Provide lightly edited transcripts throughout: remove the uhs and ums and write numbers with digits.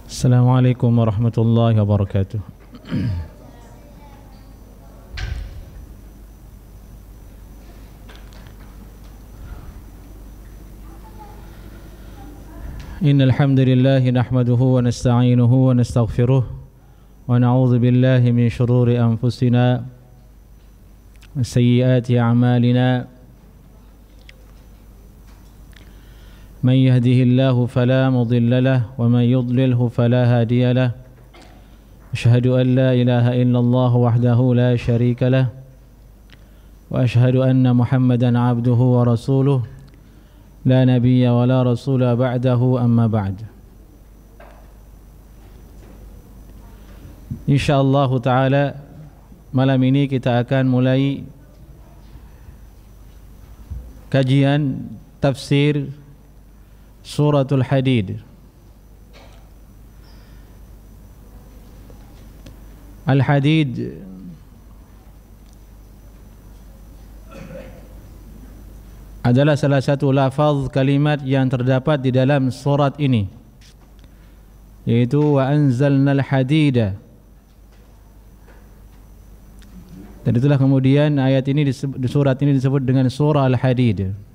Assalamualaikum warahmatullahi wabarakatuh. Innal hamdalillah nahmaduhu wa nasta'inuhu wa nastaghfiruh wa na'udzu billahi min shururi anfusina wa sayyiati a'malina. Man yahdihillahu fala mudilla lahu wa man yudlilhu fala hadiya lahu. Asyhadu an la ilaha illallah wahdahu la syarika lahu wa asyhadu anna Muhammadan 'abduhu wa rasuluh. La nabiyya wa la rasula ba'dahu amma ba'd. InsyaAllah ta'ala malam ini kita akan mulai kajian tafsir Suratul Hadid. Al-Hadid adalah salah satu lafaz kalimat yang terdapat di dalam surat ini, yaitu wa anzalnal hadida. Dan itulah kemudian ayat ini di surat ini disebut dengan surah Al-Hadid.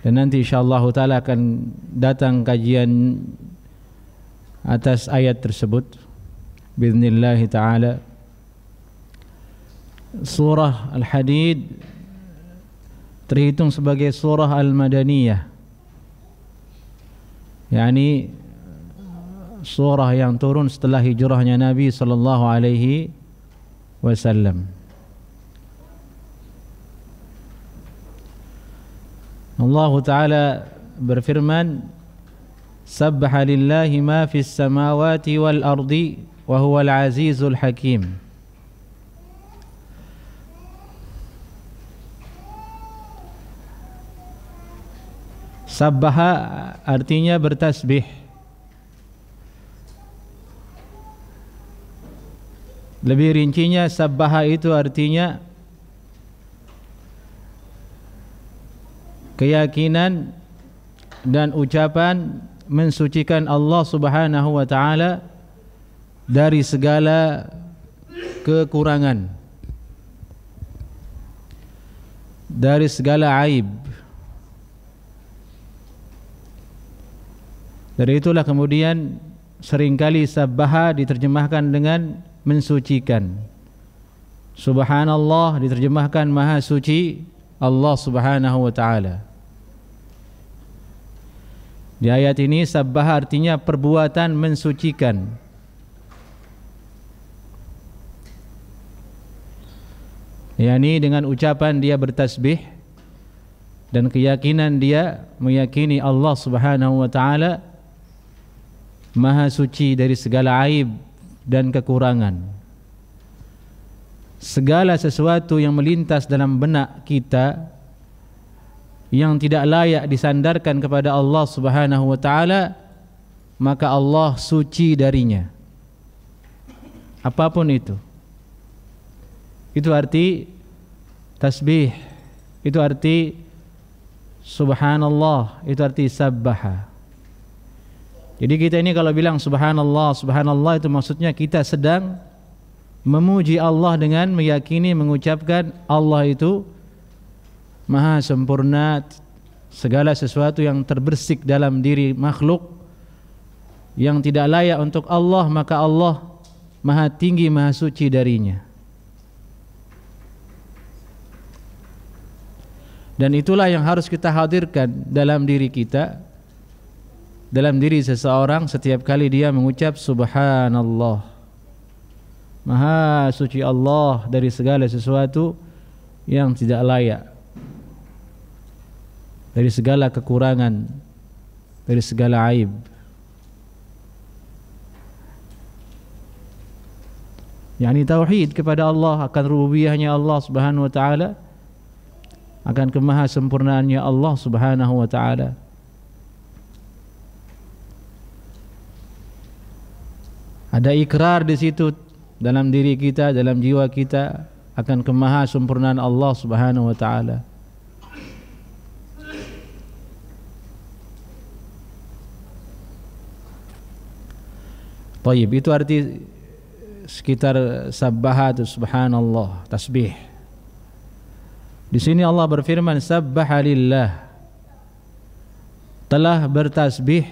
Dan nanti insyaallah taala akan datang kajian atas ayat tersebut biiznillah taala. Surah Al-Hadid terhitung sebagai surah Al-Madaniyah, yakni surah yang turun setelah hijrahnya Nabi sallallahu alaihi wasallam. Allah Ta'ala berfirman, Sabbaha lillahi ma fis samawati wal ardi wa huwal azizul hakim. Sabbaha artinya bertasbih. Lebih rincinya, sabbaha itu artinya keyakinan dan ucapan mensucikan Allah Subhanahu wa taala dari segala kekurangan, dari segala aib. Dari itulah kemudian seringkali sabbaha diterjemahkan dengan mensucikan. Subhanallah diterjemahkan maha suci Allah Subhanahu wa taala. Di ayat ini sabbaha artinya perbuatan mensucikan. yakni dengan ucapan dia bertasbih dan keyakinan dia meyakini Allah Subhanahu wa taala maha suci dari segala aib dan kekurangan. Segala sesuatu yang melintas dalam benak kita yang tidak layak disandarkan kepada Allah Subhanahu wa taala, maka Allah suci darinya. Apapun itu. Itu arti tasbih, itu arti subhanallah, itu arti sabbaha. Jadi kita ini kalau bilang subhanallah, subhanallah itu maksudnya kita sedang memuji Allah dengan meyakini, mengucapkan Allah itu maha sempurna, segala sesuatu yang terbersih dalam diri makhluk yang tidak layak untuk Allah, maka Allah maha tinggi, maha suci darinya. Dan itulah yang harus kita hadirkan dalam diri kita, dalam diri seseorang setiap kali dia mengucap subhanallah. Maha suci Allah dari segala sesuatu yang tidak layak, dari segala kekurangan, dari segala aib. yakni tauhid kepada Allah, akan rububiyahnya Allah Subhanahu wa taala, akan kemahasempurnaannya Allah Subhanahu wa taala. Ada ikrar di situ dalam diri kita, dalam jiwa kita akan kemahasempurnaan Allah Subhanahu wa taala. Thayyib, itu arti sekitar sabbaha itu subhanallah, tasbih. Di sini Allah berfirman sabbaha lillah, telah bertasbih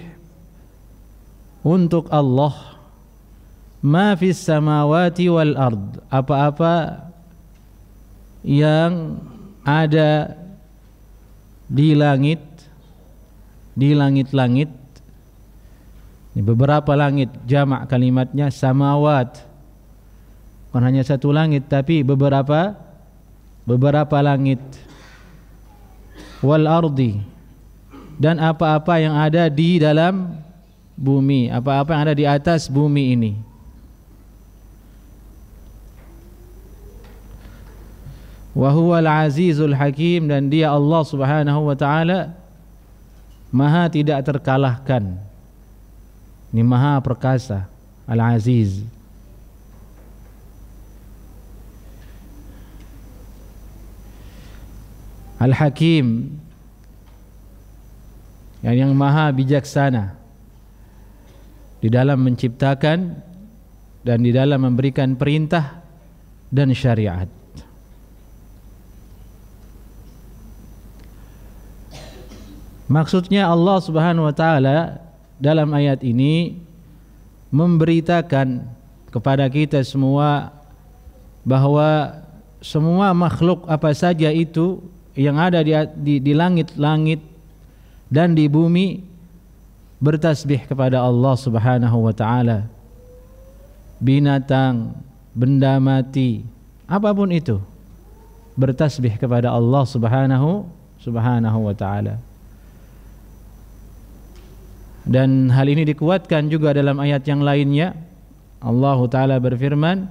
untuk Allah, ma fis samawati wal ard, apa-apa yang ada di langit, di langit-langit. Ini beberapa langit, jamak kalimatnya samawat, bukan hanya satu langit tapi beberapa langit. Wal ardi, dan apa-apa yang ada di dalam bumi, apa-apa yang ada di atas bumi ini. Wa huwal azizul hakim, dan dia Allah subhanahu wa ta'ala maha tidak terkalahkan. Ini maha perkasa, al-aziz. Al-hakim, yang maha bijaksana di dalam menciptakan dan di dalam memberikan perintah dan syariat. Maksudnya Allah subhanahu wa ta'ala dalam ayat ini memberitakan kepada kita semua bahwa semua makhluk apa saja itu yang ada di langit-langit dan di bumi bertasbih kepada Allah subhanahu wa ta'ala. Binatang, benda mati, apapun itu bertasbih kepada Allah subhanahu wa ta'ala. Dan hal ini dikuatkan juga dalam ayat yang lainnya. Allah Ta'ala berfirman,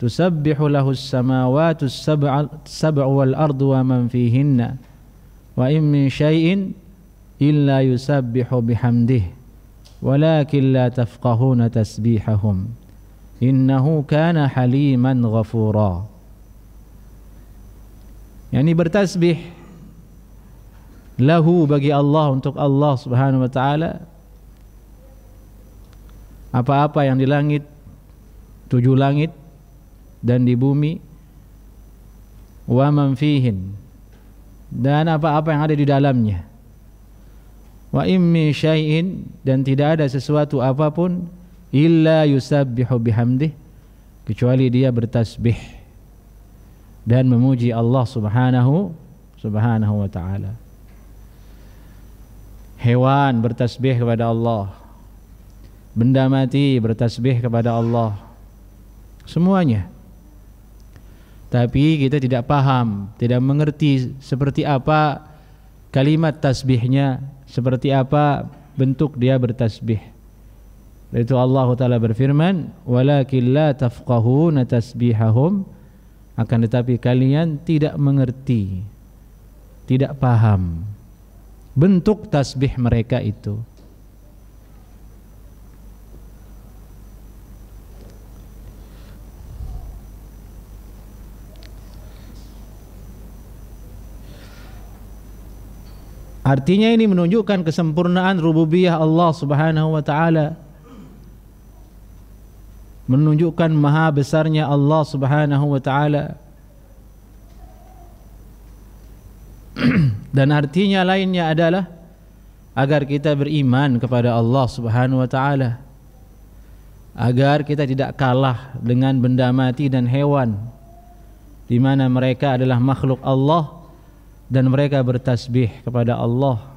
tusabbihu lahus samawatu sab'u wal ardu wa man fihinna wa in min syai'in illa yusabbihu bihamdih walakin la tafqahuna tasbihahum innahu kana haliman ghafura. Yani bertasbih lahu, bagi Allah, untuk Allah subhanahu wa ta'ala, apa-apa yang di langit, 7 langit, dan di bumi, wa man fihin, dan apa-apa yang ada di dalamnya, wa in min syai'in, dan tidak ada sesuatu apapun, illa yusabbihu bihamdih, kecuali dia bertasbih dan memuji Allah subhanahu wa ta'ala. Hewan bertasbih kepada Allah, benda mati bertasbih kepada Allah, semuanya. Tapi kita tidak paham, tidak mengerti seperti apa kalimat tasbihnya, seperti apa bentuk dia bertasbih. Itu Allah Ta'ala berfirman, walakin la tafqahuna tasbihahum, akan tetapi kalian tidak mengerti, tidak paham bentuk tasbih mereka itu. Artinya ini menunjukkan kesempurnaan rububiyah Allah subhanahu wa ta'ala, menunjukkan maha besarnya Allah subhanahu wa ta'ala. Dan artinya lainnya adalah agar kita beriman kepada Allah subhanahu wa ta'ala, agar kita tidak kalah dengan benda mati dan hewan, di mana mereka adalah makhluk Allah dan mereka bertasbih kepada Allah.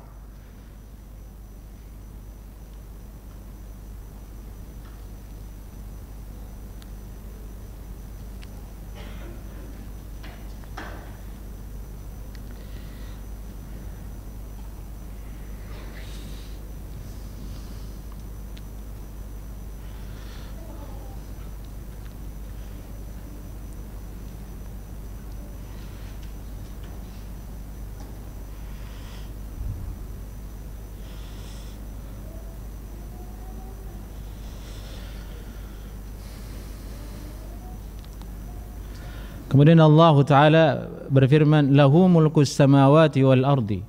Kemudian Allah Ta'ala berfirman, lahu mulkus samawati wal ardi,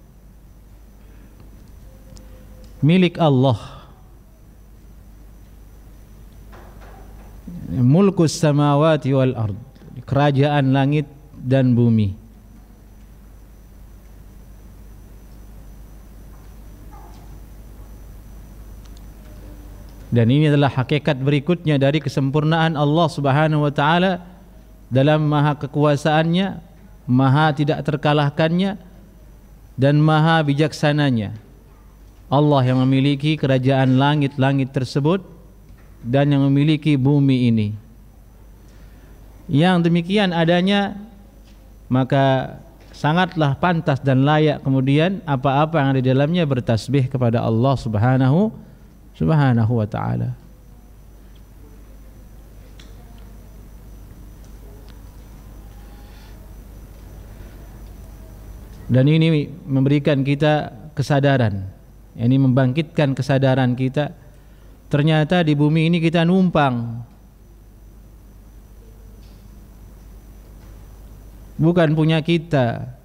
milik Allah mulkus samawati wal ard, kerajaan langit dan bumi. Dan ini adalah hakikat berikutnya dari kesempurnaan Allah Subhanahu wa taala dalam maha kekuasaannya, maha tidak terkalahkannya, dan maha bijaksananya. Allah yang memiliki kerajaan langit-langit tersebut dan yang memiliki bumi ini. Yang demikian adanya, maka sangatlah pantas dan layak kemudian apa-apa yang ada di dalamnya bertasbih kepada Allah Subhanahu wa ta'ala. Dan ini memberikan kita kesadaran, ini membangkitkan kesadaran kita. Ternyata di bumi ini kita numpang, bukan punya kita,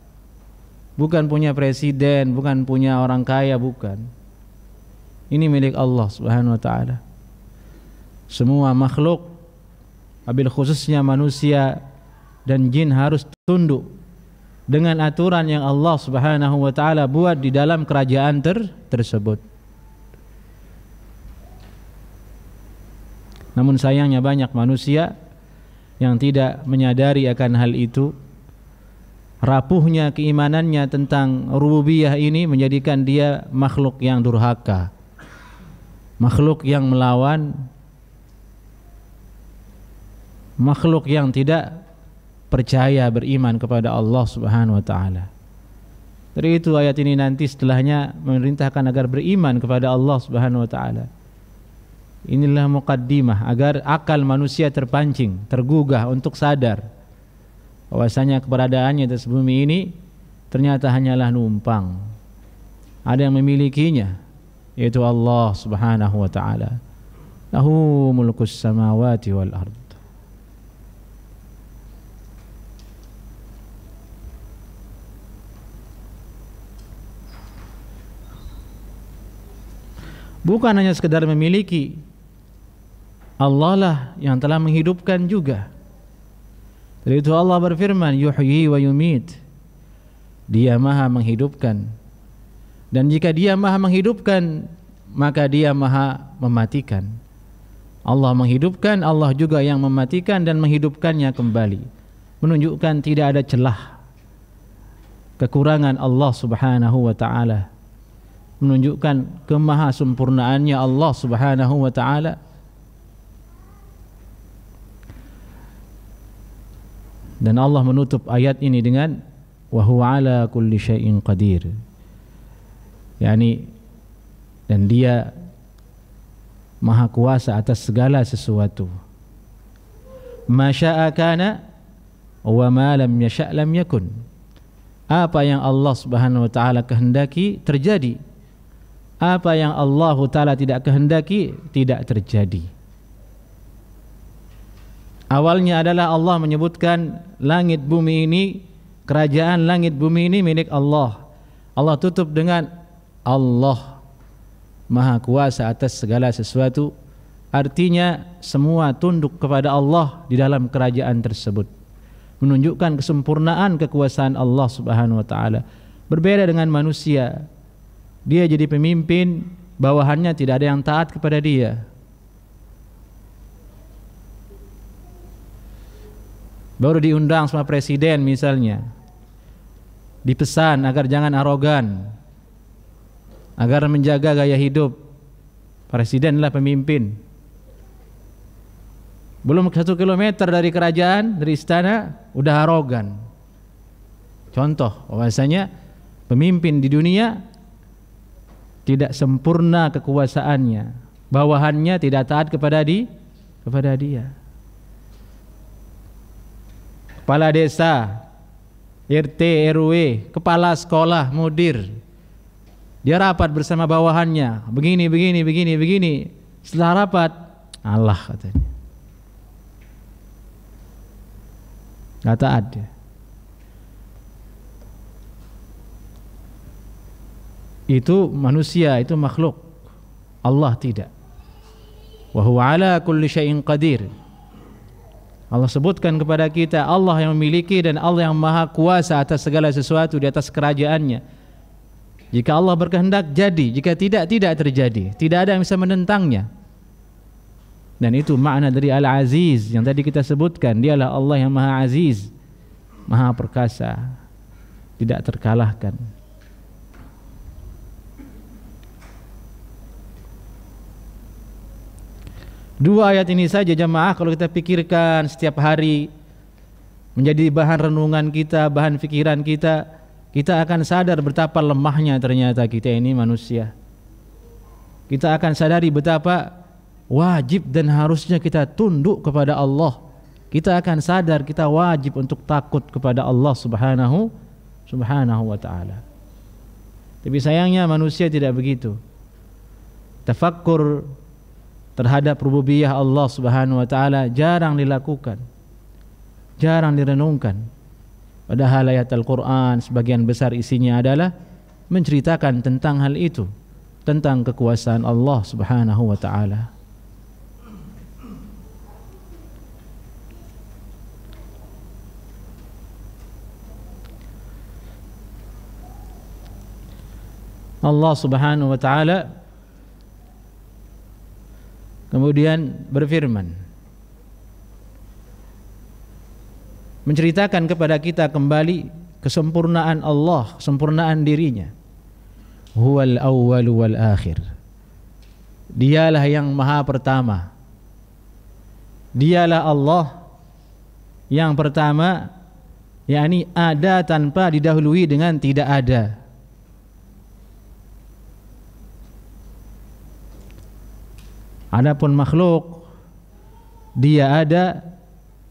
bukan punya presiden, bukan punya orang kaya, bukan. Ini milik Allah Subhanahu wa ta'ala. Semua makhluk, wabil khususnya manusia dan jin, harus tunduk dengan aturan yang Allah Subhanahu wa ta'ala buat di dalam kerajaan tersebut. Namun sayangnya banyak manusia yang tidak menyadari akan hal itu. Rapuhnya keimanannya tentang rububiyah ini menjadikan dia makhluk yang durhaka, makhluk yang melawan, makhluk yang tidak percaya beriman kepada Allah Subhanahu wa ta'ala. Dari itu ayat ini nanti setelahnya memerintahkan agar beriman kepada Allah Subhanahu wa ta'ala. Inilah muqaddimah agar akal manusia terpancing, tergugah untuk sadar bahwasanya keberadaannya di bumi ini ternyata hanyalah numpang. Ada yang memilikinya, yaitu Allah Subhanahu wa ta'ala. Lahu mulkus samawati wal ard. Bukan hanya sekedar memiliki, Allah lah yang telah menghidupkan juga. Dari itu Allah berfirman, yuhyi wa yumit. Dia maha menghidupkan. Dan jika dia maha menghidupkan, maka dia maha mematikan. Allah menghidupkan, Allah juga yang mematikan dan menghidupkannya kembali. Menunjukkan tidak ada celah kekurangan Allah Subhanahu wa ta'ala. Menunjukkan kemahasempurnaannya Allah Subhanahu wa ta'ala. Dan Allah menutup ayat ini dengan wa huwa ala kulli syai'in qadir. Yani, dan dia maha kuasa atas segala sesuatu. Ma syaa kana wa ma lam yasha' lam yakun. Apa yang Allah Subhanahu wa ta'ala kehendaki terjadi. Apa yang Allah ta'ala tidak kehendaki tidak terjadi. Awalnya adalah Allah menyebutkan langit bumi ini, kerajaan langit bumi ini milik Allah. Allah tutup dengan Allah maha kuasa atas segala sesuatu. Artinya semua tunduk kepada Allah di dalam kerajaan tersebut. Menunjukkan kesempurnaan kekuasaan Allah Subhanahu wa ta'ala. Berbeda dengan manusia. Dia jadi pemimpin, bawahannya tidak ada yang taat kepada dia. Baru diundang sama presiden misalnya, dipesan agar jangan arogan, agar menjaga gaya hidup. Presidenlah pemimpin. Belum 1 kilometer dari kerajaan, dari istana, udah arogan. Contoh bahwasanya pemimpin di dunia tidak sempurna kekuasaannya, bawahannya tidak taat kepada dia. Kepala desa, RT, RW, kepala sekolah, mudir, dia rapat bersama bawahannya, begini. Setelah rapat, Allah katanya, nggak taat dia. Itu manusia, itu makhluk. Allah tidak. Wa huwa ala kulli syai'in qadir. Allah sebutkan kepada kita Allah yang memiliki dan Allah yang maha kuasa atas segala sesuatu di atas kerajaannya. Jika Allah berkehendak jadi, jika tidak, tidak terjadi. Tidak ada yang bisa menentangnya. Dan itu makna dari Al-Aziz yang tadi kita sebutkan. Dialah Allah yang maha aziz, maha perkasa, tidak terkalahkan. Dua ayat ini saja jamaah kalau kita pikirkan setiap hari menjadi bahan renungan kita, bahan pikiran kita, kita akan sadar betapa lemahnya ternyata kita ini manusia. Kita akan sadari betapa wajib dan harusnya kita tunduk kepada Allah. Kita akan sadar kita wajib untuk takut kepada Allah subhanahu wa ta'ala. Tapi sayangnya manusia tidak begitu. Tafakkur terhadap rububiyah Allah subhanahu wa ta'ala jarang dilakukan, jarang direnungkan. Padahal ayat Al-Quran sebagian besar isinya adalah menceritakan tentang hal itu, tentang kekuasaan Allah subhanahu wa ta'ala. Allah subhanahu wa ta'ala kemudian berfirman, menceritakan kepada kita kembali kesempurnaan Allah, kesempurnaan dirinya. Huwal awwal wal akhir. Dialah yang maha pertama. Dialah Allah yang pertama, yakni ada tanpa didahului dengan tidak ada. Adapun makhluk, dia ada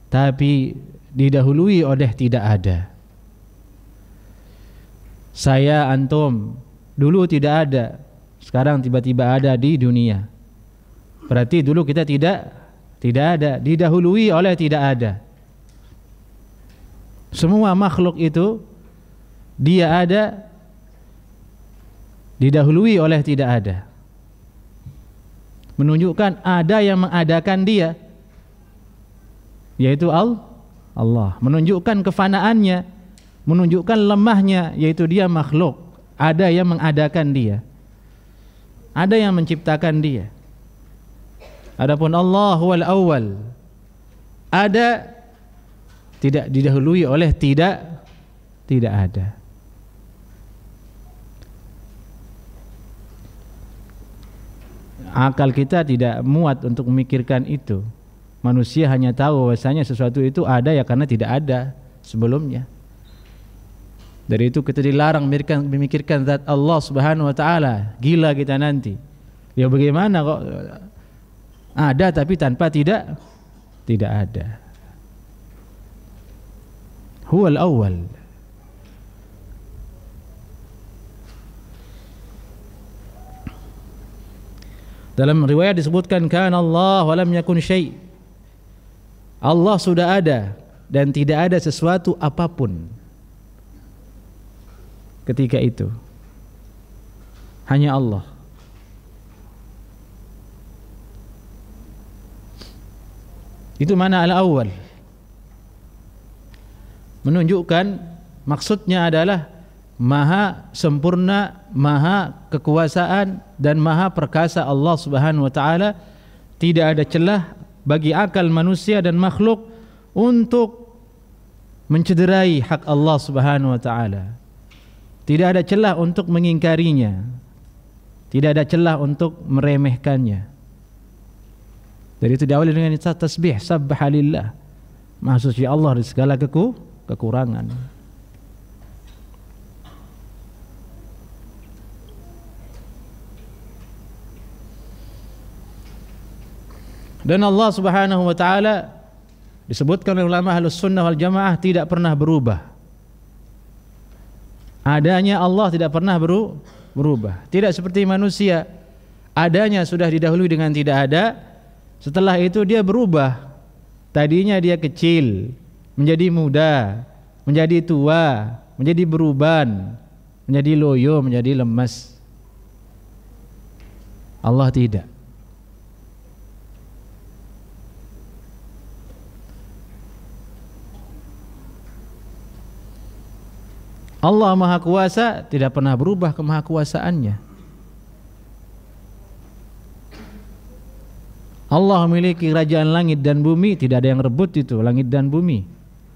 tapi didahului oleh tidak ada. Saya, antum dulu tidak ada, sekarang tiba-tiba ada di dunia. Berarti dulu kita tidak ada, didahului oleh tidak ada. Semua makhluk itu dia ada, didahului oleh tidak ada. Menunjukkan ada yang mengadakan dia, yaitu Allah. Menunjukkan kefanaannya, menunjukkan lemahnya, yaitu dia makhluk. Ada yang mengadakan dia, ada yang menciptakan dia. Adapun Allah huwal awwal, ada, tidak didahului oleh tidak ada. Akal kita tidak muat untuk memikirkan itu. Manusia hanya tahu bahwasanya sesuatu itu ada ya karena tidak ada sebelumnya. Dari itu kita dilarang memikirkan zat Allah subhanahu wa ta'ala. Gila kita nanti. Ya bagaimana kok ada tapi tanpa tidak ada. Huwal awwal. Dalam riwayat disebutkan kana Allah wa lam yakun syai'. Allah sudah ada dan tidak ada sesuatu apapun ketika itu. Hanya Allah. Itu mana al-awwal. Menunjukkan maksudnya adalah maha sempurna, maha kekuasaan dan maha perkasa Allah subhanahu wa ta'ala. Tidak ada celah bagi akal manusia dan makhluk untuk mencederai hak Allah subhanahu wa ta'ala. Tidak ada celah untuk mengingkarinya, tidak ada celah untuk meremehkannya. Dari itu diawali dengan tasbih, sabbaha lillah, maha suci Allah dari segala kekurangan. Dan Allah subhanahu wa ta'ala disebutkan oleh ulama Ahlus Sunnah wal Jamaah tidak pernah berubah. Adanya Allah tidak pernah berubah. Tidak seperti manusia, adanya sudah didahului dengan tidak ada, setelah itu dia berubah. Tadinya dia kecil, menjadi muda, menjadi tua, menjadi beruban, menjadi loyo, menjadi lemas. Allah tidak. Allah Maha Kuasa, tidak pernah berubah kemahakuasaannya. Allah memiliki kerajaan langit dan bumi, tidak ada yang rebut itu langit dan bumi.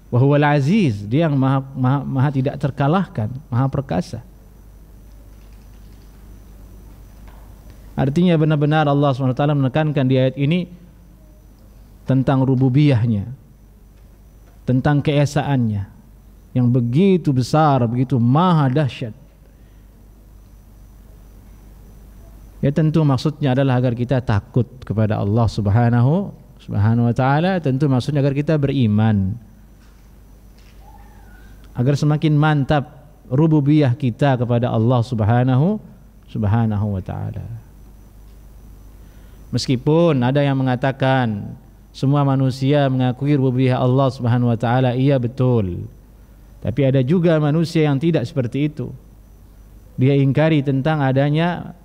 Wa huwal aziz, dia yang maha tidak terkalahkan, maha perkasa. Artinya benar-benar Allah SWT menekankan di ayat ini tentang rububiyahnya, tentang keesaannya yang begitu besar, begitu maha dahsyat. Ya tentu maksudnya adalah agar kita takut kepada Allah Subhanahu wa taala, tentu maksudnya agar kita beriman, agar semakin mantap rububiyah kita kepada Allah Subhanahu wa taala. Meskipun ada yang mengatakan semua manusia mengakui rububiyah Allah Subhanahu wa taala, iya betul. Tapi ada juga manusia yang tidak seperti itu. Dia ingkari tentang adanya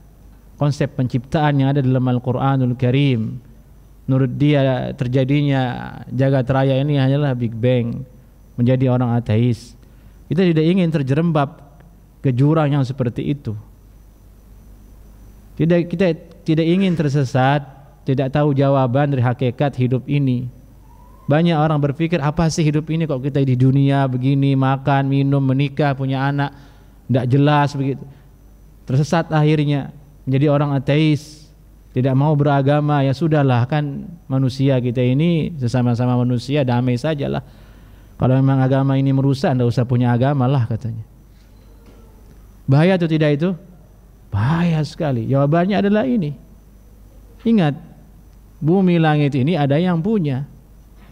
konsep penciptaan yang ada dalam Al-Quranul Karim. Menurut dia terjadinya jagat raya ini hanyalah Big Bang, menjadi orang ateis. Kita tidak ingin terjerembab ke jurang yang seperti itu. Kita tidak ingin tersesat, tidak tahu jawaban dari hakikat hidup ini. Banyak orang berpikir, apa sih hidup ini kok kita di dunia begini, makan, minum, menikah, punya anak, tidak jelas begitu. Tersesat akhirnya menjadi orang ateis, tidak mau beragama. Ya sudahlah, kan manusia kita ini sesama-sama manusia, damai sajalah. Kalau memang agama ini merusak, tidak usah punya agama lah katanya. Bahaya atau tidak itu? Bahaya sekali. Jawabannya adalah ini. Ingat, bumi langit ini ada yang punya,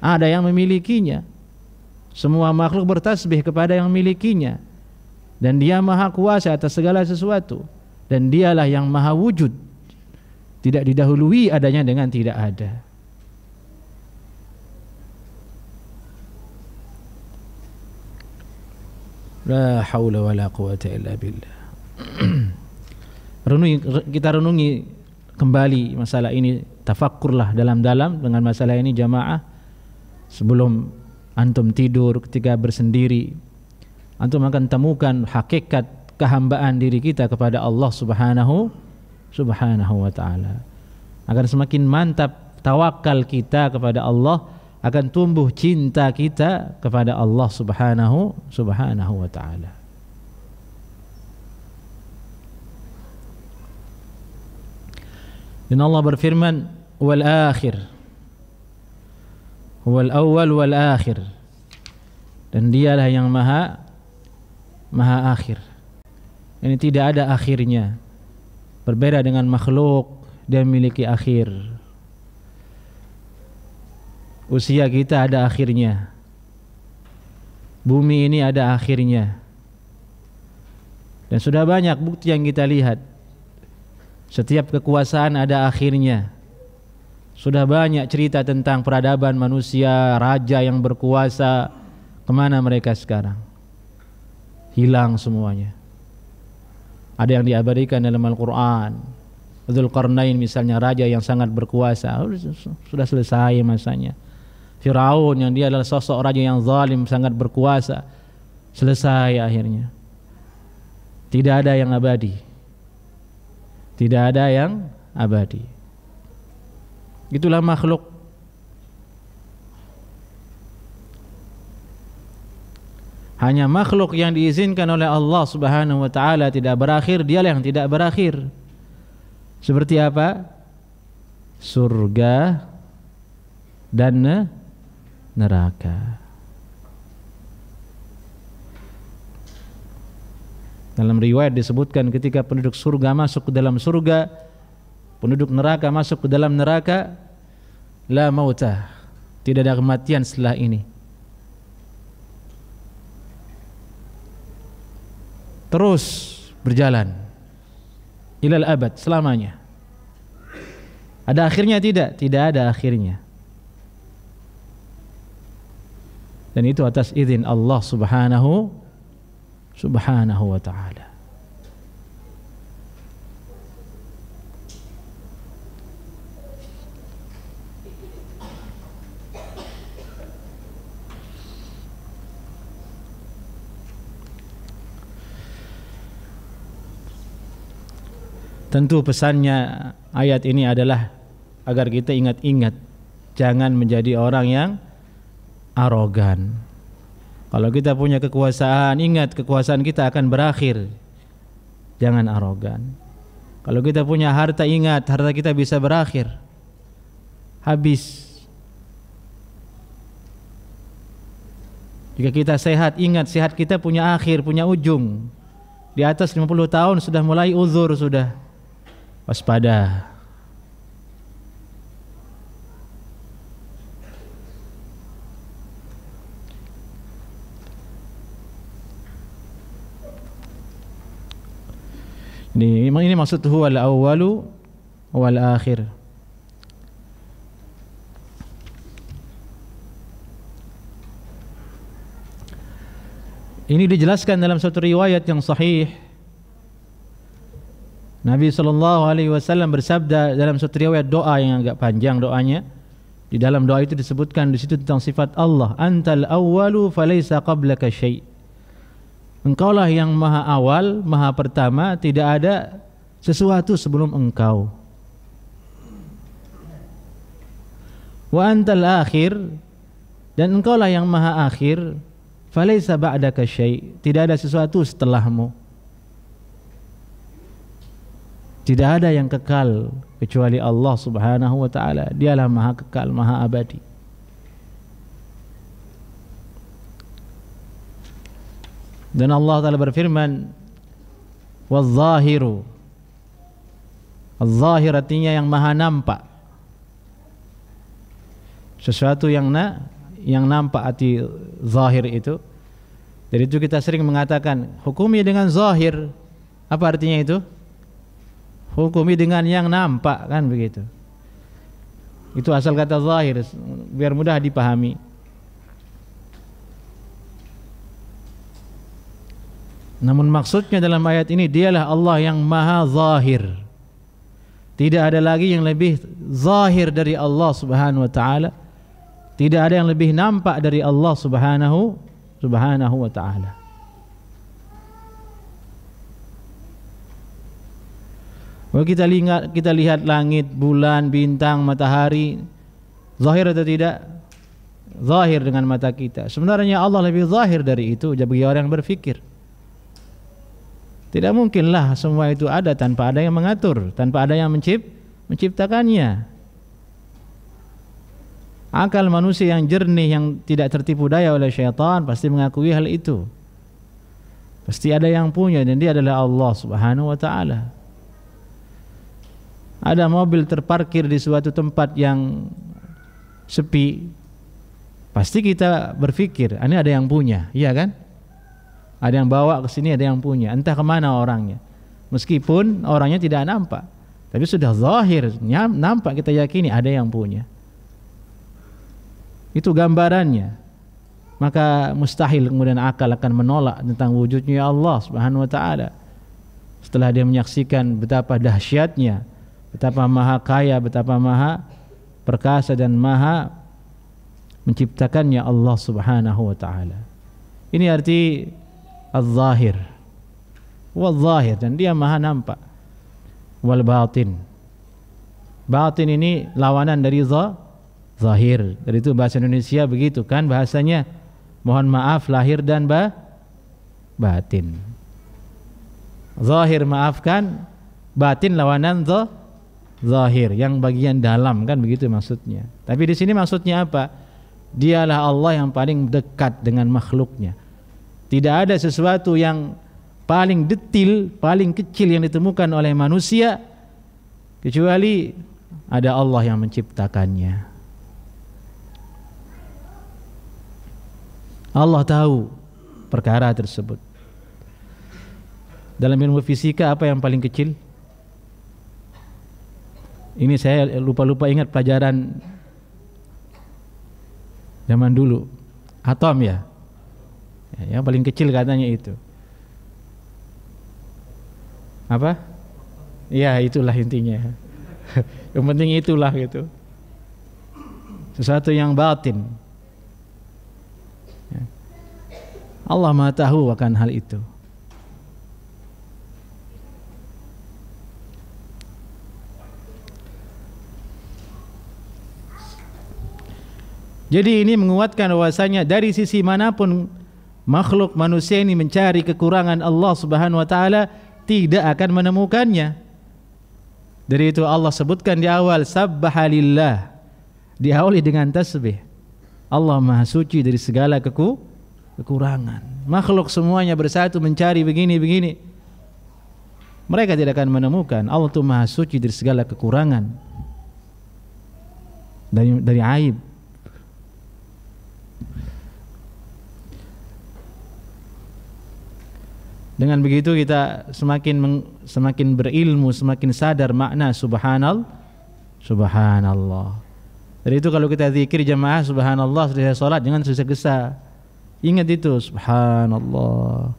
ada yang memilikinya. Semua makhluk bertasbih kepada yang memilikinya, dan dia maha kuasa atas segala sesuatu, dan dialah yang maha wujud, tidak didahului adanya dengan tidak ada. La haula wala quwata illa billah. Kita renungi kembali masalah ini, tafakkurlah dalam-dalam dengan masalah ini jamaah. Sebelum antum tidur, ketika bersendiri, antum akan temukan hakikat kehambaan diri kita kepada Allah Subhanahu wa taala. Agar semakin mantap tawakal kita kepada Allah, akan tumbuh cinta kita kepada Allah Subhanahu wa taala. Dan Allah berfirman, wal akhir, wal awal wal akhir, dan dialah yang maha akhir. Ini tidak ada akhirnya. Berbeda dengan makhluk, dia memiliki akhir. Usia kita ada akhirnya. Bumi ini ada akhirnya. Dan sudah banyak bukti yang kita lihat. Setiap kekuasaan ada akhirnya. Sudah banyak cerita tentang peradaban manusia, raja yang berkuasa. Kemana mereka sekarang? Hilang semuanya. Ada yang diabadikan dalam Al-Quran. Dzulqarnain misalnya, raja yang sangat berkuasa, sudah selesai masanya. Firaun yang dia adalah sosok raja yang zalim, sangat berkuasa, selesai akhirnya. Tidak ada yang abadi. Tidak ada yang abadi. Itulah makhluk. Hanya makhluk yang diizinkan oleh Allah Subhanahu wa taala tidak berakhir, dialah yang tidak berakhir. Seperti apa? Surga dan neraka. Dalam riwayat disebutkan ketika penduduk surga masuk ke dalam surga, penduduk neraka masuk ke dalam neraka, la mauta, tidak ada kematian setelah ini. Terus berjalan ilal abad, selamanya. Ada akhirnya? Tidak ada akhirnya. Dan itu atas izin Allah Subhanahu wa ta'ala. Tentu pesannya ayat ini adalah agar kita ingat-ingat, jangan menjadi orang yang arogan. Kalau kita punya kekuasaan, ingat kekuasaan kita akan berakhir. Jangan arogan. Kalau kita punya harta, ingat harta kita bisa berakhir, habis. Jika kita sehat, ingat sehat kita punya akhir, punya ujung. Di atas 50 tahun sudah mulai uzur, sudah waspada. Ini maksud huwal awwalu wal akhir. Ini dijelaskan dalam suatu riwayat yang sahih. Nabi SAW bersabda dalam suatu riwayat doa yang agak panjang doanya. Di dalam doa itu disebutkan di situ tentang sifat Allah. Antal awwalu falaysa qablaka syai'. Engkaulah yang maha awal, maha pertama, tidak ada sesuatu sebelum engkau. Wa antal akhir, dan engkaulah yang maha akhir. Falaysa ba'daka syai', tidak ada sesuatu setelahmu. Tidak ada yang kekal kecuali Allah Subhanahu wa taala. Dialah maha kekal, maha abadi. Dan Allah taala berfirman, "Wadh-dhahiru." Adh-dhahir artinya yang maha nampak. Sesuatu yang nampak arti zahir itu. Dari itu kita sering mengatakan hukumi dengan zahir. Apa artinya itu? Hukumi dengan yang nampak, kan begitu. Itu asal kata zahir, biar mudah dipahami. Namun maksudnya dalam ayat ini, dialah Allah yang maha zahir. Tidak ada lagi yang lebih zahir dari Allah Subhanahu wa taala. Tidak ada yang lebih nampak dari Allah Subhanahu wa ta'ala. Kalau kita lihat langit, bulan, bintang, matahari, zahir atau tidak? Zahir dengan mata kita. Sebenarnya Allah lebih zahir dari itu bagi orang yang berfikir. Tidak mungkinlah semua itu ada tanpa ada yang mengatur, tanpa ada yang menciptakannya. Akal manusia yang jernih, yang tidak tertipu daya oleh syaitan, pasti mengakui hal itu. Pasti ada yang punya, dan dia adalah Allah Subhanahu wa ta'ala. Ada mobil terparkir di suatu tempat yang sepi, pasti kita berpikir, ini ada yang punya, iya kan? Ada yang bawa ke sini, ada yang punya. Entah kemana orangnya. Meskipun orangnya tidak nampak, tapi sudah zahir, nampak, kita yakini ada yang punya. Itu gambarannya. Maka mustahil kemudian akal akan menolak tentang wujudnya Allah Subhanahu wa ta'ala. Setelah dia menyaksikan betapa dahsyatnya, betapa maha kaya, betapa maha perkasa dan maha menciptakannya Allah Subhanahu wa ta'ala. Ini arti az-zahir. Wal-zahir, dan dia maha nampak. Wal-batin. Batin ini lawanan dari zahir. Dari itu bahasa Indonesia begitu kan bahasanya. Mohon maaf lahir dan batin. Zahir maafkan, batin lawanan zahir, yang bagian dalam, kan begitu maksudnya. Tapi di sini maksudnya apa? Dialah Allah yang paling dekat dengan makhluknya. Tidak ada sesuatu yang paling detil, paling kecil yang ditemukan oleh manusia kecuali ada Allah yang menciptakannya. Allah tahu perkara tersebut. Dalam ilmu fisika apa yang paling kecil? Ini saya lupa ingat pelajaran zaman dulu. Atom ya. Yang paling kecil katanya itu. Apa? Ya, itulah intinya. Yang penting itulah gitu. Sesuatu yang batin. Allah Maha tahu akan hal itu. Jadi ini menguatkan bahwasanya dari sisi manapun makhluk manusia ini mencari kekurangan Allah Subhanahu wa taala tidak akan menemukannya. Dari itu Allah sebutkan di awal sabbaha lillah, diawali dengan tasbih. Allah Maha Suci dari segala kekurangan. Makhluk semuanya bersatu mencari begini. Mereka tidak akan menemukan. Allah itu Maha Suci dari segala kekurangan, dari aib. Dengan begitu kita semakin berilmu, semakin sadar makna subhanallah. Dari itu kalau kita zikir jamaah subhanallah selesai salat jangan gesa-gesa. Ingat itu subhanallah.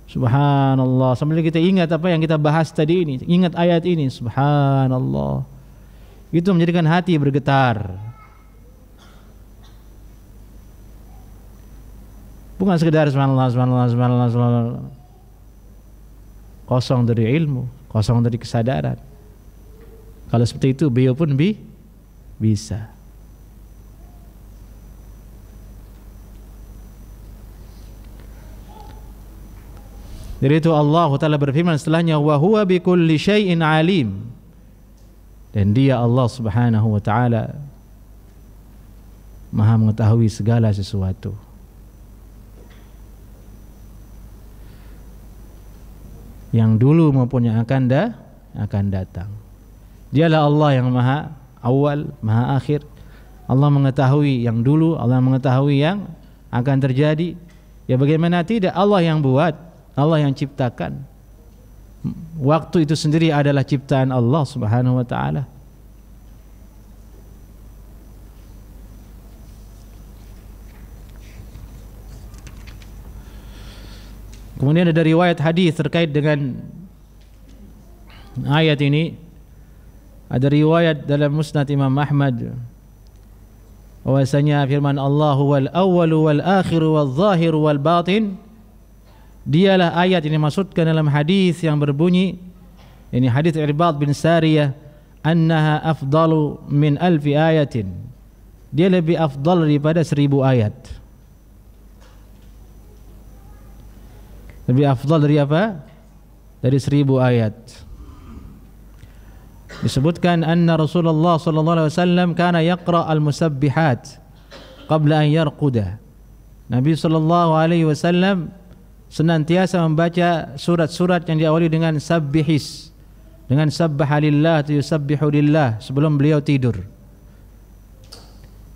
Subhanallah. Sambil kita ingat apa yang kita bahas tadi ini, ingat ayat ini subhanallah. Itu menjadikan hati bergetar. Bukan sekedar subhanallah. Kosong dari ilmu, kosong dari kesadaran. Kalau seperti itu beliau pun bisa. Dari itu Allah Ta'ala berfirman setelahnya, wa huwa bikulli syai'in alim. Dan dia Allah Subhanahu wa Ta'ala Maha mengetahui segala sesuatu. Yang dulu maupun yang akan datang. Dialah Allah yang Maha Awal, Maha Akhir. Allah mengetahui yang dulu, Allah mengetahui yang akan terjadi. Ya bagaimana tidak, Allah yang buat, Allah yang ciptakan. Waktu itu sendiri adalah ciptaan Allah Subhanahu wa taala. Kemudian ada riwayat hadis terkait dengan ayat ini. Ada riwayat dalam Musnad Imam Ahmad bahwasanya firman Allah wal awwalu wal akhiru wal zahiru wal batin. Dialah ayat ini dimaksudkan dalam hadis yang berbunyi, ini hadis Irbad bin Sariyah, annaha afdalu min alfi ayatin. Dia lebih afdal daripada 1000 ayat. Lebih afdal dari apa? Dari 1000 ayat. Disebutkan anna Rasulullah sallallahu alaihi wasallam kana yaqra al-musabbihat qabla an yarquda. Nabi sallallahu alaihi wasallam senantiasa membaca surat-surat yang diawali dengan sabbihis, dengan sabbaha lillah yusabbihu lillah sebelum beliau tidur.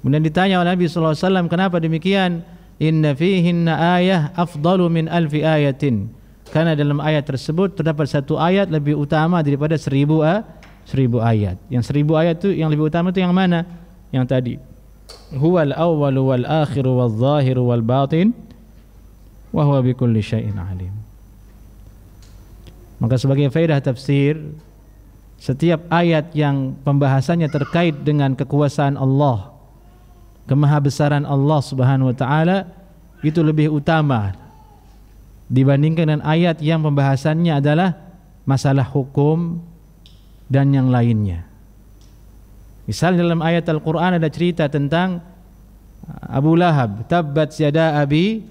Kemudian ditanya oleh Nabi sallallahu alaihi wasallam, kenapa demikian? Inna fihinna ayah afdalu min alfi ayatin. Karena dalam ayat tersebut terdapat satu ayat lebih utama daripada 1000 ayat. Yang 1000 ayat itu yang lebih utama itu yang mana? Yang tadi. Huwal awwalu wal akhiru wal zahiru wal batin wa huwa bikulli syai'in alim. Maka sebagai faedah tafsir, setiap ayat yang pembahasannya terkait dengan kekuasaan Allah, kemahabesaran Allah Subhanahu wa taala, itu lebih utama dibandingkan dengan ayat yang pembahasannya adalah masalah hukum dan yang lainnya. Misal dalam ayat Al-Qur'an ada cerita tentang Abu Lahab, tabbat yada abi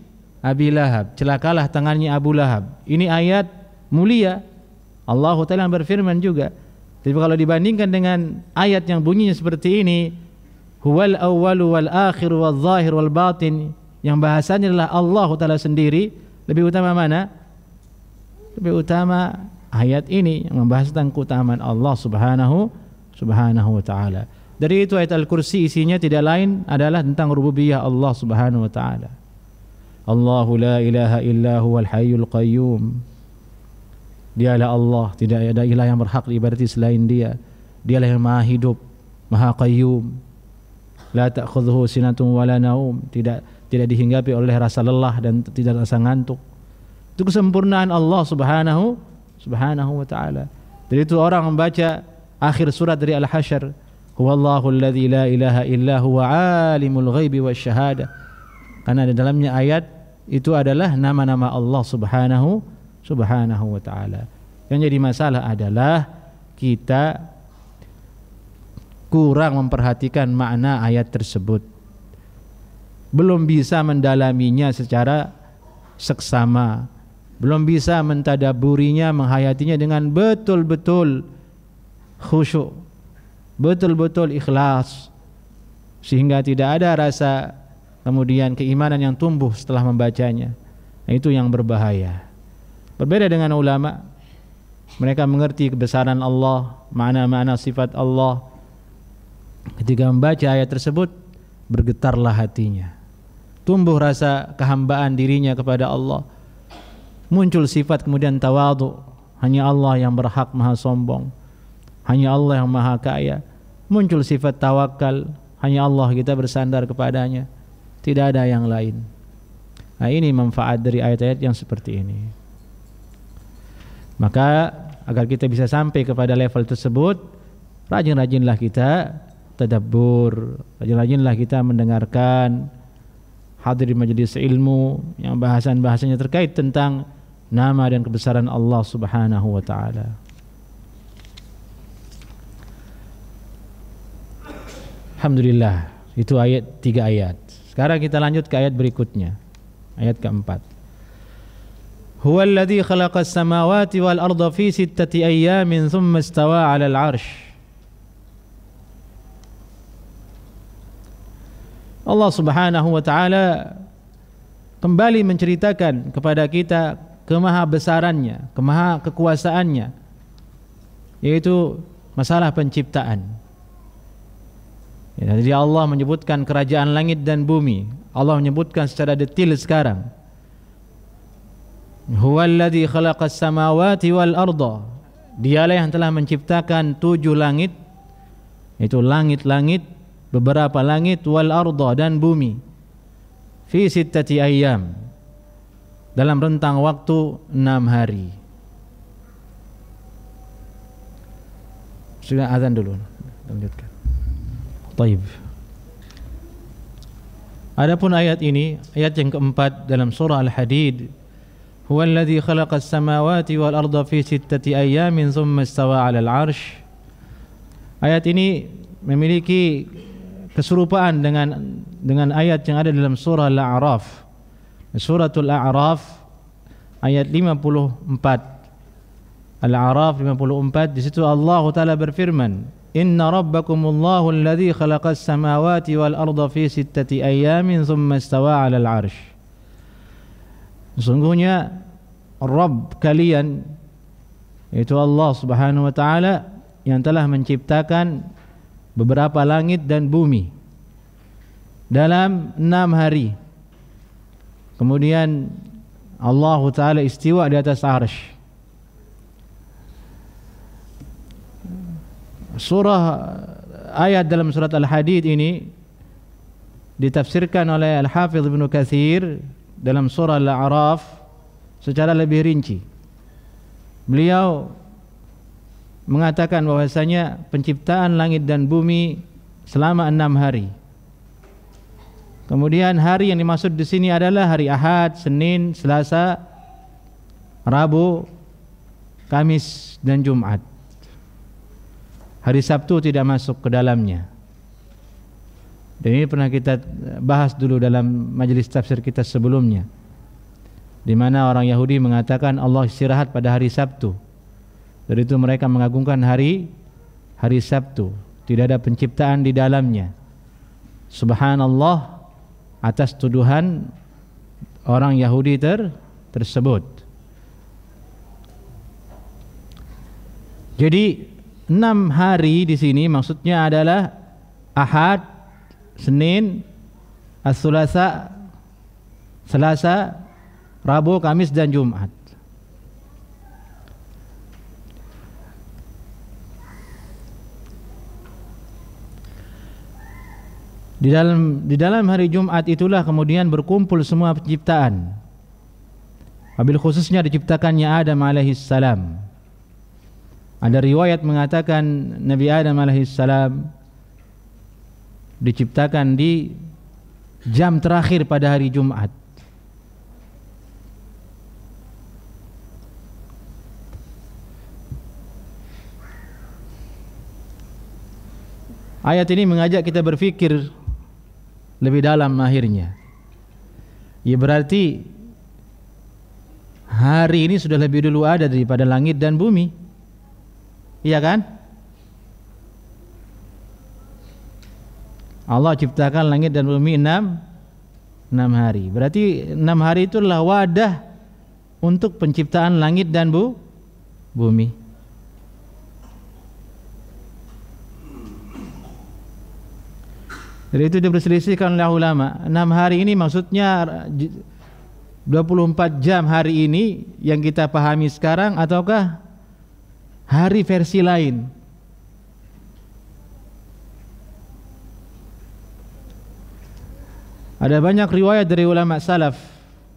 Lahab, celakalah tangannya Abu Lahab. Ini ayat mulia. Allah Ta'ala berfirman juga. Tapi kalau dibandingkan dengan ayat yang bunyinya seperti ini, huwal awwalu wal akhiru wal zahir wal batin, yang bahasanya adalah Allah Ta'ala sendiri, lebih utama mana? Lebih utama ayat ini yang membahas tentang keutamaan Allah Subhanahu wa ta'ala. Dari itu ayat Al-Kursi isinya tidak lain adalah tentang rububiyah Allah Subhanahu wa ta'ala. Allahu la ilaha illa huwal hayyul qayyum. Dialah Allah, tidak ada ilah yang berhak diibadati selain Dia. Dialah yang Maha hidup, Maha qayyum. La ta'khudhuhu sinatun wala naum, tidak dihinggapi oleh rasa lelah dan tidak rasa ngantuk. Itu kesempurnaan Allah Subhanahu wa ta'ala. Dari itu orang membaca akhir surat dari Al-Hasyr, huwallahu alladzi la ilaha illa huwa alimul ghaibi wasyahadah. Karena di dalamnya ayat itu adalah nama-nama Allah Subhanahu wa ta'ala. Yang jadi masalah adalah kita kurang memperhatikan makna ayat tersebut. belum bisa mendalaminya secara seksama, belum bisa mentadaburinya, menghayatinya dengan betul-betul khusyuk, betul-betul ikhlas, sehingga tidak ada rasa kemudian keimanan yang tumbuh setelah membacanya. Nah, itu yang berbahaya. Berbeda dengan ulama, mereka mengerti kebesaran Allah, makna-makna sifat Allah. Ketika membaca ayat tersebut, bergetarlah hatinya, tumbuh rasa kehambaan dirinya kepada Allah, muncul sifat kemudian tawadhu. Hanya Allah yang berhak maha sombong, hanya Allah yang maha kaya. Muncul sifat tawakal, hanya Allah kita bersandar kepadanya, tidak ada yang lain. Nah, ini manfaat dari ayat-ayat yang seperti ini. Maka agar kita bisa sampai kepada level tersebut, rajin-rajinlah kita tadabbur, rajin-rajinlah kita mendengarkan, hadir di majelis ilmu yang bahasan-bahasanya terkait tentang nama dan kebesaran Allah Subhanahu wa taala. Alhamdulillah, itu ayat 3 ayat. Sekarang kita lanjut ke ayat berikutnya, ayat keempat. Huwallazi khalaqas samawati wal arda fi 6 ayyamin thumma istawa 'alal 'arsy. Allah Subhanahu wa taala kembali menceritakan kepada kita kemahabesarannya, kemaha kekuasaannya, yaitu masalah penciptaan. Ya, jadi Allah menyebutkan kerajaan langit dan bumi. Allah menyebutkan secara detail sekarang. Huwallazi khalaqas samawati wal arda. Dialah yang telah menciptakan 7 langit, yaitu langit-langit, beberapa langit, wal arda, dan bumi, fi 6 ayyam, dalam rentang waktu 6 hari. Sudah azan dulu, lanjutkan. Taib. Adapun ayat ini, ayat yang keempat dalam surah Al-Hadid, huwallazi khalaqas samawati wal arda fi 6 ayyamin thumma istawa 'alal 'arsy. Ayat ini memiliki keserupaan dengan ayat yang ada dalam surah Al-A'raf. Suratul A'raf ayat 54. Al-A'raf 54, di situ Allah Taala berfirman, "Inna rabbakumullahu alladzi khalaqas samawati wal arda fi 6 ayyamin thumma istawa 'alal 'arsy." Sesungguhnya Rabb kalian, yaitu Allah Subhanahu wa taala, yang telah menciptakan beberapa langit dan bumi dalam 6 hari. Kemudian Allah Ta'ala istiwa di atas arsy. Ayat dalam surat Al-Hadid ini ditafsirkan oleh Al-Hafidh Ibnu Katsir dalam surah Al-A'raf secara lebih rinci. Beliau mengatakan bahwasanya penciptaan langit dan bumi selama 6 hari. Kemudian hari yang dimaksud di sini adalah hari Ahad, Senin, Selasa, Rabu, Kamis, dan Jumat. Hari Sabtu tidak masuk ke dalamnya. Dan ini pernah kita bahas dulu dalam majelis tafsir kita sebelumnya, di mana orang Yahudi mengatakan Allah istirahat pada hari Sabtu. Dari itu mereka mengagungkan hari Sabtu, tidak ada penciptaan di dalamnya. Subhanallah atas tuduhan orang Yahudi tersebut. Jadi 6 hari di sini maksudnya adalah Ahad, Senin, As-Sulasa, Selasa, Rabu, Kamis, dan Jumat. Di dalam hari Jumat itulah kemudian berkumpul semua penciptaan. Wabil khususnya diciptakannya Adam alaihissalam. Ada riwayat mengatakan Nabi Adam alaihissalam diciptakan di jam terakhir pada hari Jumat. Ayat ini mengajak kita berfikir lebih dalam akhirnya. Ya berarti hari ini sudah lebih dulu ada daripada langit dan bumi. Iya kan? Allah ciptakan langit dan bumi 6 hari. Berarti 6 hari itulah wadah untuk penciptaan langit dan bumi. Jadi itu diperselisihkan oleh ulama. 6 hari ini maksudnya 24 jam hari ini yang kita pahami sekarang, ataukah hari versi lain? Ada banyak riwayat dari ulama salaf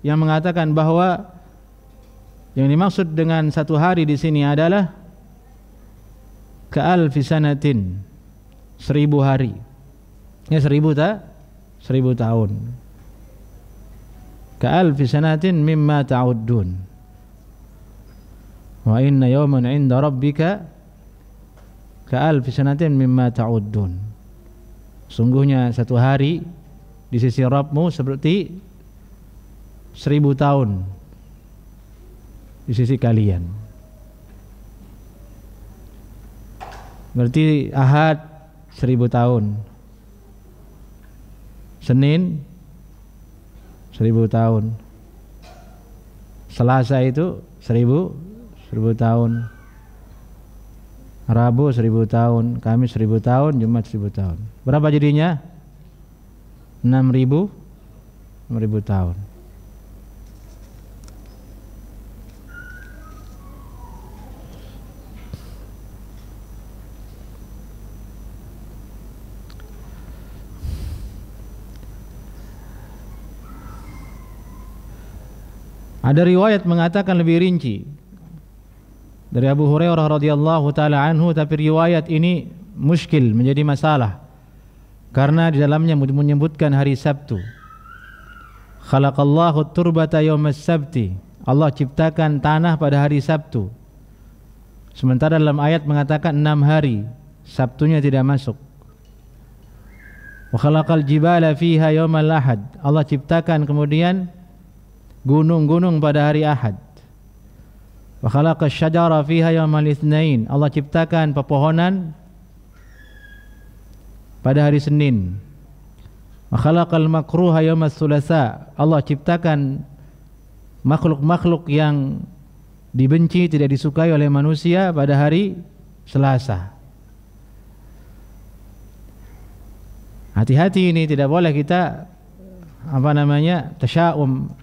yang mengatakan bahwa yang dimaksud dengan satu hari di sini adalah ka'alfi sanatin, 1000 hari. Ya 1000 tahun. Ka'alfi sanatin mimma ta'uddun. Wa inna yawman 'inda rabbika ka'alfi sanatin mimma ta'uddun. Sungguhnya satu hari di sisi Rabbmu seperti 1000 tahun di sisi kalian. Berarti Ahad 1000 tahun, Senin 1000 tahun, Selasa itu 1000 tahun, Rabu 1000 tahun, Kamis 1000 tahun, Jumat 1000 tahun. Berapa jadinya? 6000 tahun. Ada riwayat mengatakan lebih rinci dari Abu Hurairah radhiyallahu taala anhu, tapi riwayat ini muskil, menjadi masalah karena di dalamnya menyebutkan hari Sabtu. Khalaqallahu turbata yaumas sabti. Allah ciptakan tanah pada hari Sabtu. Sementara dalam ayat mengatakan 6 hari, Sabtunya tidak masuk. Wa khalaqal jibala fiha yaumal ahad. Allah ciptakan kemudian gunung-gunung pada hari Ahad. Wa khalaqash syajara fiha yaumal itsnain. Allah ciptakan pepohonan pada hari Senin. Wa khalaqal makruha yaumas tsulatsa. Allah ciptakan makhluk-makhluk yang dibenci, tidak disukai oleh manusia pada hari Selasa. Hati-hati, ini tidak boleh kita tasya'um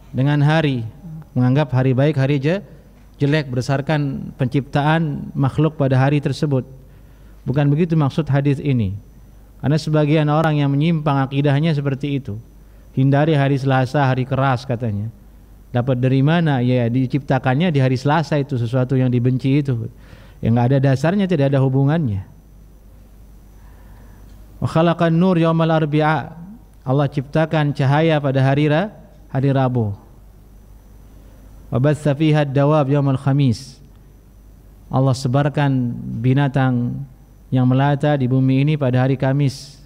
dengan hari, menganggap hari baik, hari jelek berdasarkan penciptaan makhluk pada hari tersebut. Bukan begitu maksud hadis ini. Karena sebagian orang yang menyimpang akidahnya seperti itu. Hindari hari Selasa, hari keras katanya. Dapat dari mana? Ya diciptakannya di hari Selasa, itu sesuatu yang dibenci itu. Yang enggak ada dasarnya, tidak ada hubungannya. Wa khalaqan nur yaumal arbi'a. Allah ciptakan cahaya pada hari Rabu. Wa batsa fiha ad-dawab yaumal khamis. Allah sebarkan binatang yang melata di bumi ini pada hari Kamis.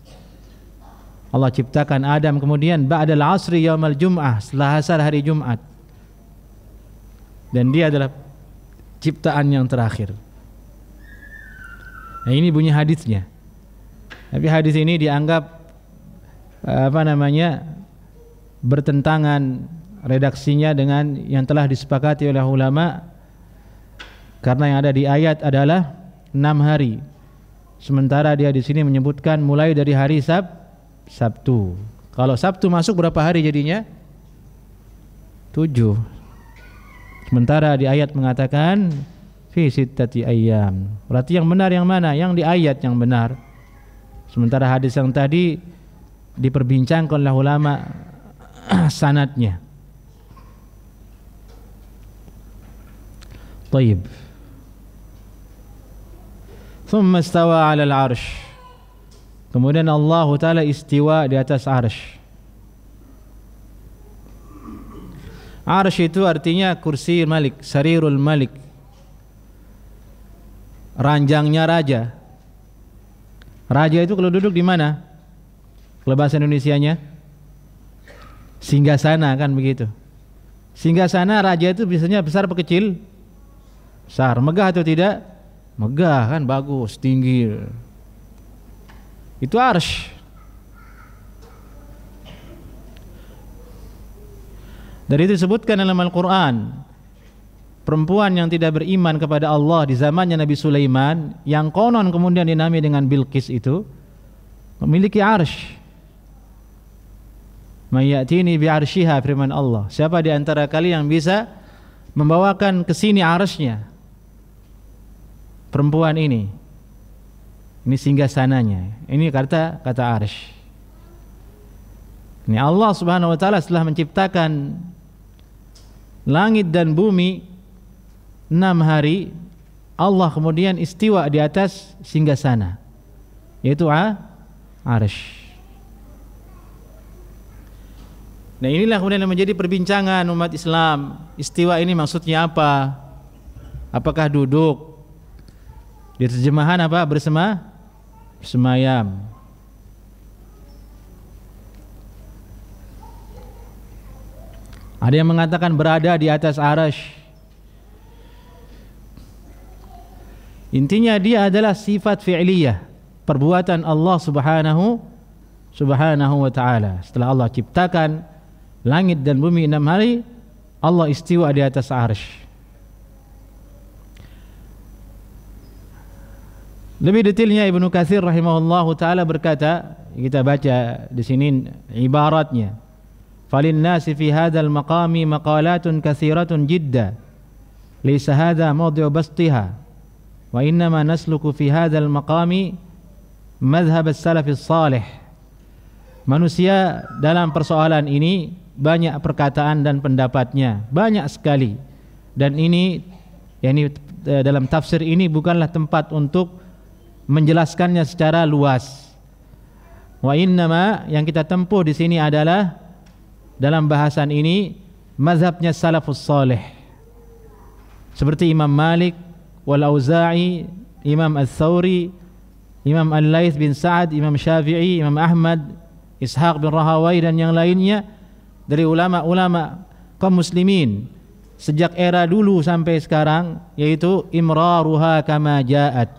Allah ciptakan Adam kemudian ba'dal asri yaumal jum'ah, setelah asar hari Jumat. Dan dia adalah ciptaan yang terakhir. Nah, ini bunyi hadisnya. Tapi hadis ini dianggap bertentangan redaksinya dengan yang telah disepakati oleh ulama, karena yang ada di ayat adalah 6 hari, sementara dia di sini menyebutkan mulai dari hari Sabtu. Kalau Sabtu masuk berapa hari jadinya? 7. Sementara di ayat mengatakan fi sittati ayyam. Berarti yang benar yang mana? Yang di ayat yang benar. Sementara hadis yang tadi diperbincangkan oleh ulama sanadnya. Taib. Thumma istawa 'ala al-'arsy. Kemudian Allah Ta'ala istiwa di atas arsy. Arsy itu artinya kursi malik, sarirul malik, ranjangnya raja. Raja itu kalau duduk di mana? Kalau bahasa Indonesianya Singgasana kan begitu. Singgasana raja itu biasanya besar apa kecil? Besar. Megah atau tidak? Megah kan, bagus, tinggi. Itu arsy. Dari itu disebutkan dalam Al-Quran, perempuan yang tidak beriman kepada Allah di zamannya Nabi Sulaiman, yang konon kemudian dinamai dengan Bilqis itu, memiliki arsy. Mayatini bi'arsyiha, firman Allah. Siapa di antara kalian yang bisa membawakan ke sini arsy-nya? Perempuan ini. Ini singgasananya. Ini kata arsy. Ini Allah Subhanahu wa taala setelah menciptakan langit dan bumi 6 hari, Allah kemudian istiwa di atas singgasana, yaitu arsy. Nah, inilah kemudian yang menjadi perbincangan umat Islam. Istiwa ini maksudnya apa? Apakah duduk? Di terjemahan apa? Bersemayam. Ada yang mengatakan berada di atas arsy. Intinya dia adalah sifat fi'liyah, perbuatan Allah Subhanahu wa taala. Setelah Allah ciptakan langit dan bumi 6 hari, Allah istiwa di atas arsy. Lebih detailnya Ibnu Katsir rahimahullahu taala berkata, kita baca di sini ibaratnya. Falinnasi fi hadzal maqami maqalatun katsiratun jidda. Laysa hadza mawdi'u bastiha. Wa innama nasluku fi hadzal maqami madhhab as-salaf as-salih. Manusia dalam persoalan ini banyak perkataan dan pendapatnya, banyak sekali. Dan ini dalam tafsir ini bukanlah tempat untuk menjelaskannya secara luas. Wa innama, yang kita tempuh di sini adalah dalam bahasan ini mazhabnya salafus salih, seperti Imam Malik, wal Auza'i, Imam Ats-Tsauri, Imam Al-Laits bin Sa'ad, Imam Syafi'i, Imam Ahmad, Ishaq bin Rahawai dan yang lainnya dari ulama-ulama kaum muslimin sejak era dulu sampai sekarang, yaitu imraruha kama ja'at.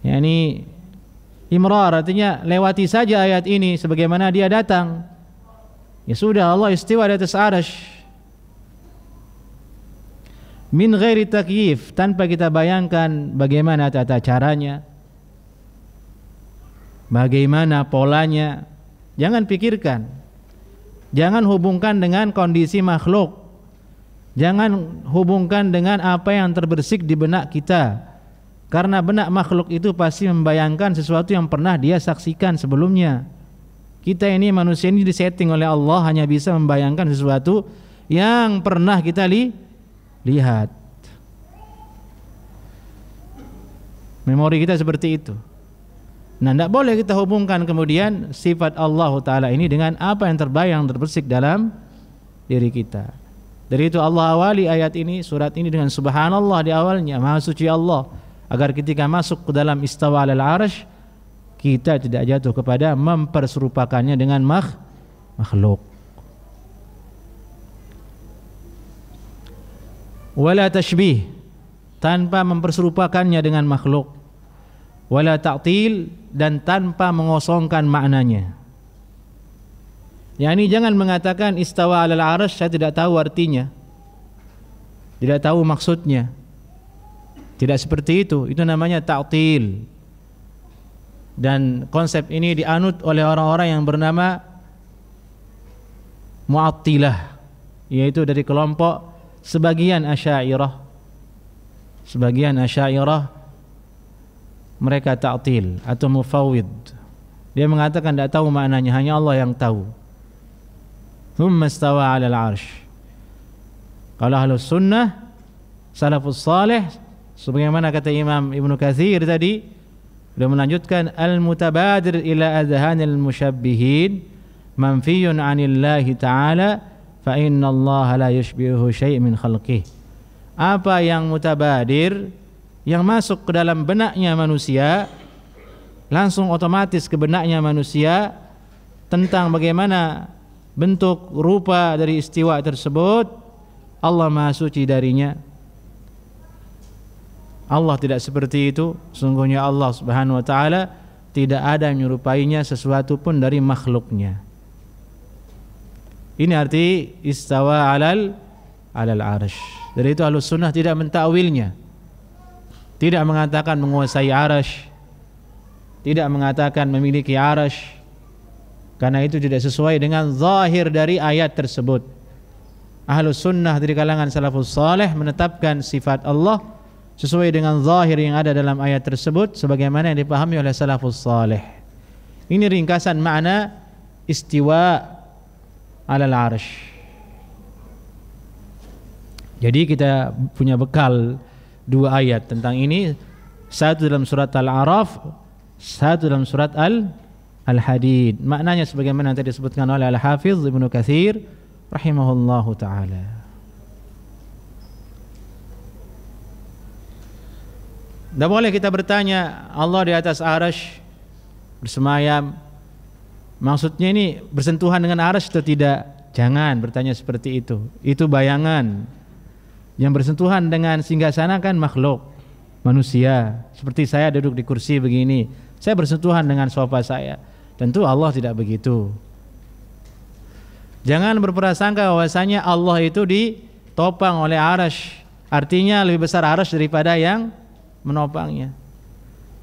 Yani imrar artinya lewati saja ayat ini sebagaimana dia datang. Ya sudah, Allah istiwa di atas arsy. Min ghairi takyif, tanpa kita bayangkan bagaimana tata caranya, bagaimana polanya. Jangan pikirkan. Jangan hubungkan dengan kondisi makhluk. Jangan hubungkan dengan apa yang terbersih di benak kita. Karena benak makhluk itu pasti membayangkan sesuatu yang pernah dia saksikan sebelumnya. Kita ini manusia ini disetting oleh Allah hanya bisa membayangkan sesuatu yang pernah kita lihat. Memori kita seperti itu. Nah, tidak boleh kita hubungkan kemudian sifat Allah Ta'ala ini dengan apa yang terbayang terbersih dalam diri kita. Dari itu Allah awali ayat ini, surat ini dengan subhanallah di awalnya, maha suci Allah, agar ketika masuk ke dalam istawa alal arsy kita tidak jatuh kepada memperserupakannya dengan makhluk. Wala tashbih, tanpa memperserupakannya dengan makhluk. Wala ta'til, dan tanpa mengosongkan maknanya. Yani jangan mengatakan istawa alal arsy saya tidak tahu artinya, tidak tahu maksudnya. Tidak seperti itu namanya ta'til. Dan konsep ini dianut oleh orang-orang yang bernama Mu'attilah, yaitu dari kelompok sebagian Asy'ariyah. Sebagian Asy'ariyah mereka ta'til atau mufawwid. Dia mengatakan tidak tahu maknanya, hanya Allah yang tahu. Tsumma istawa 'alal 'arsy. Kalau Ahlus Sunnah, salafus salih, sebagaimana kata Imam Ibnu Katsir tadi, beliau melanjutkan, al-mutabadir ila adhanil musyabbihin manfiyun 'anillahi ta'ala fa innallaha la yushbihu syai' min khalqihi. Apa yang mutabadir, yang masuk ke dalam benaknya manusia, langsung otomatis ke benaknya manusia tentang bagaimana bentuk rupa dari istiwa tersebut, Allah Maha Suci darinya. Allah tidak seperti itu. Sungguhnya Allah Subhanahu wa taala tidak ada yang menyerupainya sesuatu pun dari makhluknya. Ini arti istawa alal arsy. Dari itu Ahlus Sunnah tidak mentakwilnya. Tidak mengatakan menguasai arsy, tidak mengatakan memiliki arsy, karena itu tidak sesuai dengan zahir dari ayat tersebut. Ahlus Sunnah dari kalangan salafus saleh menetapkan sifat Allah sesuai dengan zahir yang ada dalam ayat tersebut sebagaimana yang dipahami oleh salafus saleh. Ini ringkasan makna istiwa alal arsy. Jadi kita punya bekal dua ayat tentang ini, satu dalam surat Al-A'raf, satu dalam surat Al-Hadid. Maknanya sebagaimana yang tadi disebutkan oleh Al-Hafiz Ibnu Katsir rahimahullahu taala. Tidak boleh kita bertanya Allah di atas arsy bersemayam, maksudnya ini bersentuhan dengan arsy atau tidak? Jangan bertanya seperti itu. Itu bayangan. Yang bersentuhan dengan singgasana kan makhluk, manusia. Seperti saya duduk di kursi begini, saya bersentuhan dengan sofa saya. Tentu Allah tidak begitu. Jangan berprasangka bahwasanya Allah itu ditopang oleh arsy. Artinya lebih besar arsy daripada yang menopangnya.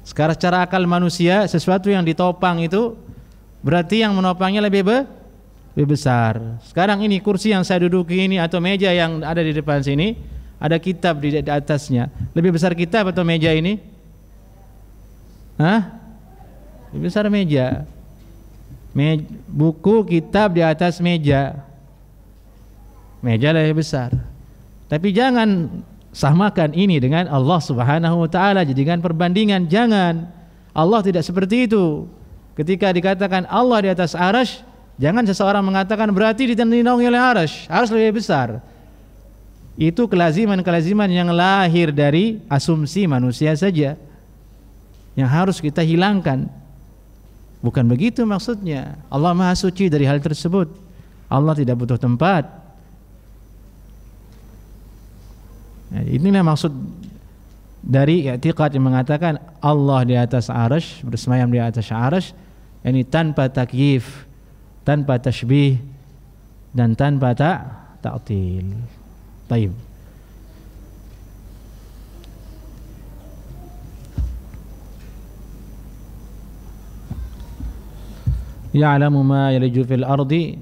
Sekarang secara akal manusia, sesuatu yang ditopang itu berarti yang menopangnya lebih besar. Sekarang ini kursi yang saya duduki ini atau meja yang ada di depan sini, ada kitab di atasnya. Lebih besar kitab atau meja ini? Hah? Lebih besar meja. Buku, kitab di atas meja. Meja lebih besar. Tapi jangan samakan ini dengan Allah Subhanahu wa taala, jadikan perbandingan. Jangan. Allah tidak seperti itu. Ketika dikatakan Allah di atas arsy, jangan seseorang mengatakan berarti dinaungi oleh arsy. Arsy lebih besar. Itu kelaziman-kelaziman yang lahir dari asumsi manusia saja, yang harus kita hilangkan. Bukan begitu maksudnya. Allah Maha Suci dari hal tersebut. Allah tidak butuh tempat. Nah, inilah maksud dari i'tiqad yang mengatakan Allah di atas arsy, bersemayam di atas arsy, ini tanpa takyif, tanpa tashbih, dan tanpa ta'til. Baik. Ya'lamu ma yaliju fil ardi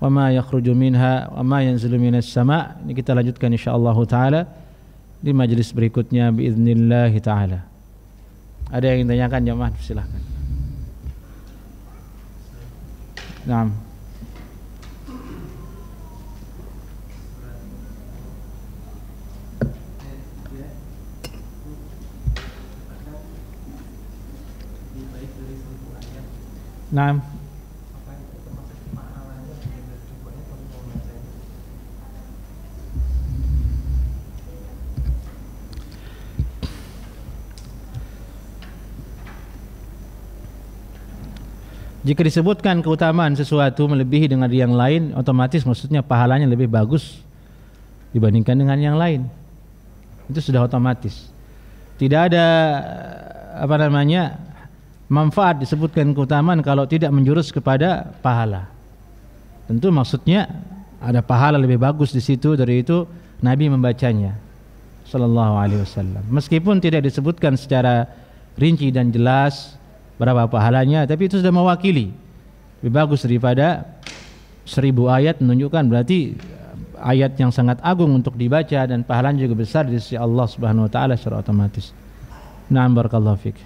wa ma yakhruju minha wa ma yanzilu minas sama'. Ini kita lanjutkan insyaallah taala di majelis berikutnya biiznillah taala. Ada yang ingin tanyakan jemaah, silakan. Naam. Naam. Jika disebutkan keutamaan sesuatu melebihi dengan yang lain, otomatis maksudnya pahalanya lebih bagus dibandingkan dengan yang lain. Itu sudah otomatis. Tidak ada manfaat disebutkan keutamaan kalau tidak menjurus kepada pahala. Tentu maksudnya ada pahala lebih bagus di situ, dari itu Nabi membacanya sallallahu alaihi wasallam. Meskipun tidak disebutkan secara rinci dan jelas berapa pahalanya, tapi itu sudah mewakili. Lebih bagus daripada 1000 ayat, menunjukkan berarti ayat yang sangat agung untuk dibaca dan pahalanya juga besar di sisi Allah Subhanahu wa taala secara otomatis. Na'am, barakallahu fik.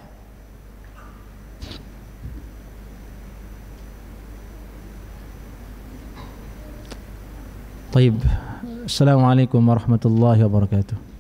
Baik. Assalamualaikum warahmatullahi wabarakatuh.